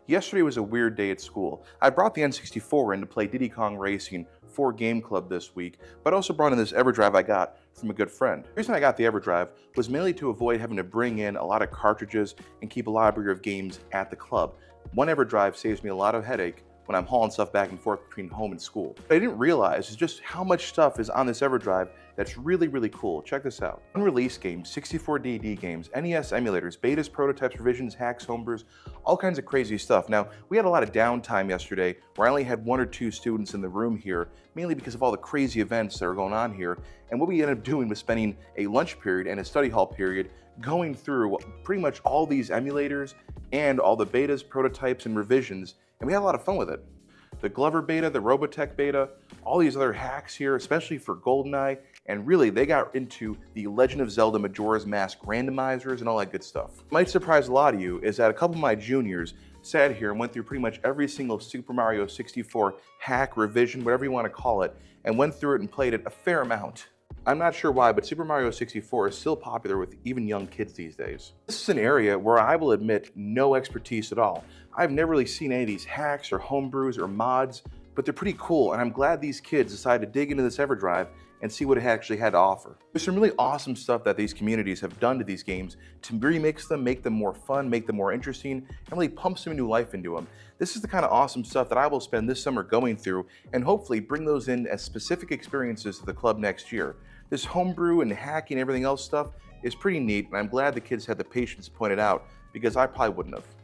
Yesterday was a weird day at school. I brought the N64 in to play Diddy Kong Racing for Game Club this week, but I also brought in this EverDrive I got from a good friend. The reason I got the EverDrive was mainly to avoid having to bring in a lot of cartridges and keep a library of games at the club. One EverDrive saves me a lot of headache when I'm hauling stuff back and forth between home and school. What I didn't realize is just how much stuff is on this EverDrive that's really cool. Check this out. Unreleased games, 64DD games, NES emulators, betas, prototypes, revisions, hacks, homebrews, all kinds of crazy stuff. Now, we had a lot of downtime yesterday where I only had one or two students in the room here, mainly because of all the crazy events that are going on here. And what we ended up doing was spending a lunch period and a study hall period going through pretty much all these emulators and all the betas, prototypes, and revisions, and we had a lot of fun with it. The Glover beta, the Robotech beta, all these other hacks here, especially for GoldenEye, and really they got into the Legend of Zelda Majora's Mask randomizers and all that good stuff. Might surprise a lot of you is that a couple of my juniors sat here and went through pretty much every single Super Mario 64 hack, revision, whatever you want to call it, and went through it and played it a fair amount. I'm not sure why, but Super Mario 64 is still popular with even young kids these days. This is an area where I will admit no expertise at all. I've never really seen any of these hacks or homebrews or mods, but they're pretty cool, and I'm glad these kids decided to dig into this EverDrive and see what it actually had to offer. There's some really awesome stuff that these communities have done to these games to remix them, make them more fun, make them more interesting, and really pump some new life into them. This is the kind of awesome stuff that I will spend this summer going through and hopefully bring those in as specific experiences to the club next year. This homebrew and hacking and everything else stuff is pretty neat, and I'm glad the kids had the patience to point it out because I probably wouldn't have.